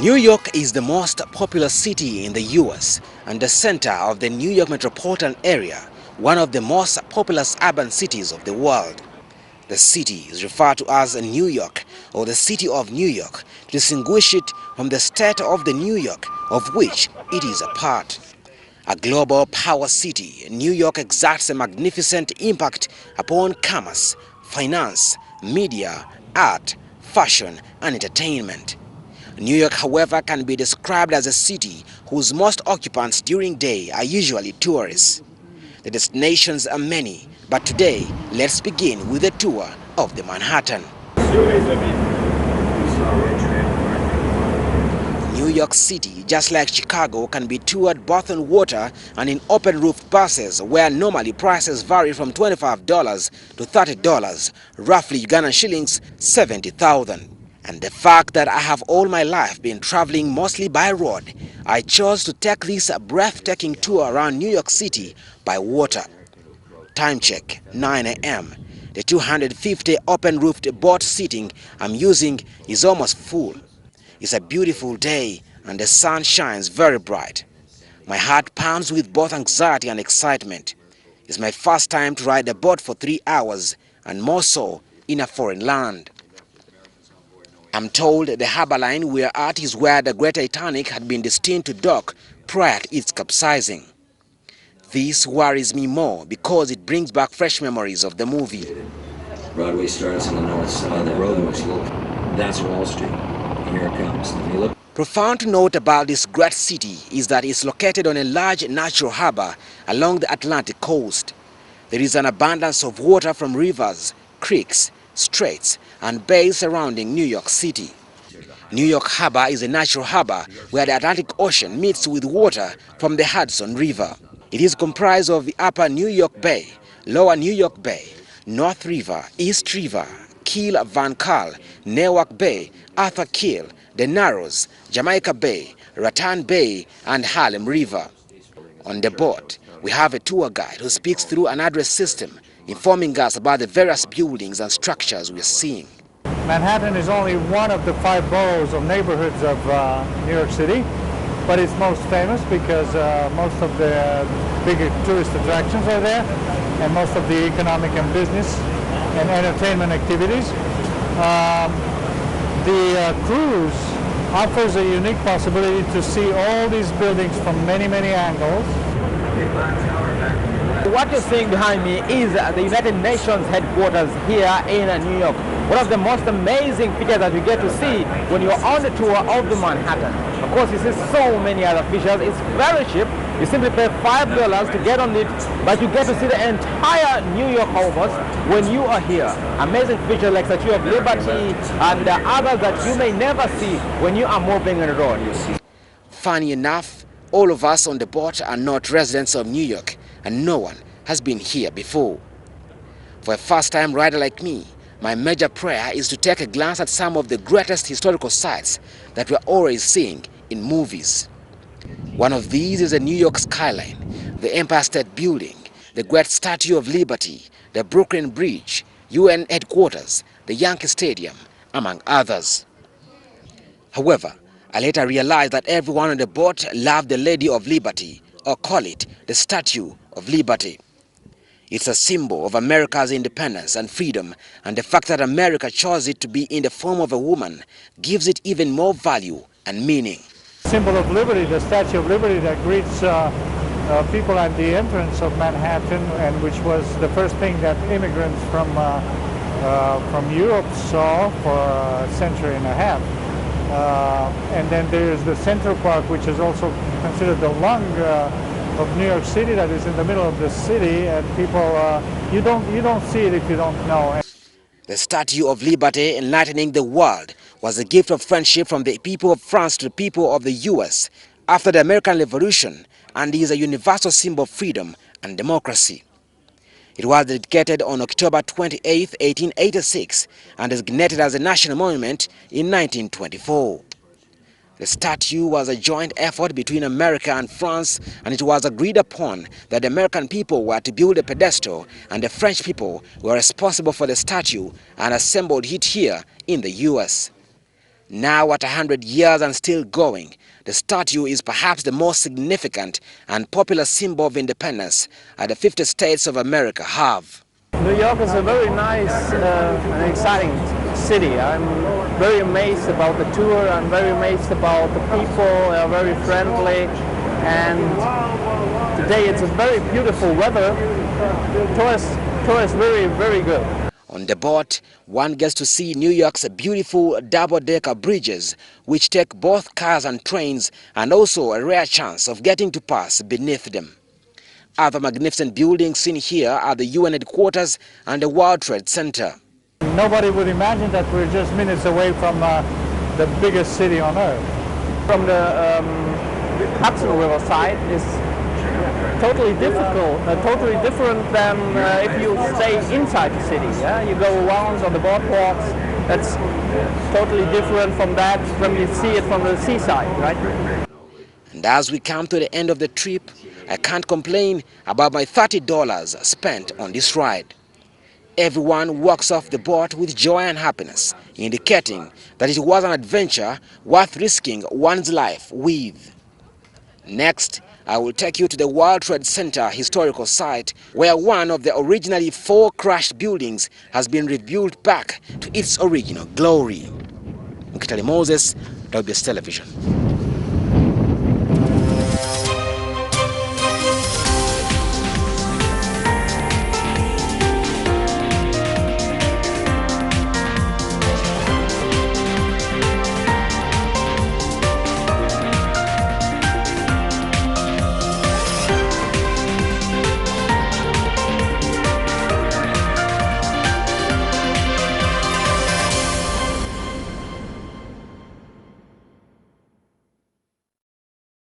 New York is the most populous city in the U.S. and the center of the New York metropolitan area, one of the most populous urban cities of the world. The city is referred to as New York or the City of New York to distinguish it from the state of the New York, of which it is a part. A global power city, New York exerts a magnificent impact upon commerce, finance, media, art, fashion, and entertainment. New York, however, can be described as a city whose most occupants during day are usually tourists. The destinations are many, but today, let's begin with a tour of the Manhattan. New York City, just like Chicago, can be toured both on water and in open-roofed buses where normally prices vary from $25 to $30, roughly Ugandan shillings 70,000. And the fact that I have all my life been traveling mostly by road, I chose to take this breathtaking tour around New York City by water. Time check, 9 a.m. The 250 open-roofed boat seating I'm using is almost full. It's a beautiful day and the sun shines very bright. My heart pounds with both anxiety and excitement. It's my first time to ride a boat for 3 hours, and more so in a foreign land. I'm told the harbor line we're at is where the Great Titanic had been destined to dock prior to its capsizing. This worries me more because it brings back fresh memories of the movie. Broadway starts on the north side. The road looks look. That's Wall Street. Here it comes. Look. Profound to note about this great city is that it's located on a large natural harbor along the Atlantic coast. There is an abundance of water from rivers, creeks, straits, and bays surrounding New York City. New York Harbor is a natural harbor where the Atlantic Ocean meets with water from the Hudson River. It is comprised of the Upper New York Bay, Lower New York Bay, North River, East River, Kiel Van Kaal, Newark Bay, Arthur Kiel, the Narrows, Jamaica Bay, Rattan Bay, and Harlem River. On the boat, we have a tour guide who speaks through an address system, informing us about the various buildings and structures we are seeing. Manhattan is only one of the 5 boroughs of neighborhoods of New York City, but it's most famous because most of the bigger tourist attractions are there, and most of the economic and business and entertainment activities. The cruise offers a unique possibility to see all these buildings from many, many angles. What you're seeing behind me is the United Nations headquarters here in New York. One of the most amazing features that you get to see when you're on the tour of the Manhattan. Of course, you see so many other features. It's very cheap. You simply pay $5 to get on it, but you get to see the entire New York almost when you are here. Amazing features like Statue of Liberty and others that you may never see when you are moving on the road. Funny enough, all of us on the boat are not residents of New York, and no one has been here before. For a first-time rider like me, my major prayer is to take a glance at some of the greatest historical sites that we're always seeing in movies. One of these is the New York skyline, the Empire State Building, the Great Statue of Liberty, the Brooklyn Bridge, UN headquarters, the Yankee Stadium, among others. However, I later realized that everyone on the boat loved the Lady of Liberty, or call it the Statue of Liberty. It's a symbol of America's independence and freedom, and the fact that America chose it to be in the form of a woman gives it even more value and meaning. Symbol of liberty, the Statue of Liberty that greets people at the entrance of Manhattan, and which was the first thing that immigrants from Europe saw for a century and a half. And then there's the Central Park, which is also considered the lung of New York City, that is in the middle of the city, and people, you don't see it if you don't know. The Statue of Liberty enlightening the world was a gift of friendship from the people of France to the people of the US after the American Revolution, and is a universal symbol of freedom and democracy. It was dedicated on October 28, 1886, and designated as a national monument in 1924. The statue was a joint effort between America and France, and it was agreed upon that the American people were to build a pedestal and the French people were responsible for the statue and assembled it here in the US. Now at 100 years and still going, the statue is perhaps the most significant and popular symbol of independence that the 50 states of America have. New York is a very nice and exciting city. I'm very amazed about the tour. I'm very amazed about the people. They are very friendly. And today it's a very beautiful weather. Tour is very, very good. On the boat, one gets to see New York's beautiful double-decker bridges, which take both cars and trains, and also a rare chance of getting to pass beneath them. Other magnificent buildings seen here are the UN headquarters and the World Trade Center. Nobody would imagine that we're just minutes away from the biggest city on earth. From the Hudson River side is totally different than if you stay inside the city. Yeah? You go around on the boardwalks. That's totally different from that when you see it from the seaside, right? And as we come to the end of the trip, I can't complain about my $30 spent on this ride. Everyone walks off the boat with joy and happiness, indicating that it was an adventure worth risking one's life with. Next, I will take you to the World Trade Center historical site, where one of the originally 4 crashed buildings has been rebuilt back to its original glory. Mukitale Moses, WBS Television.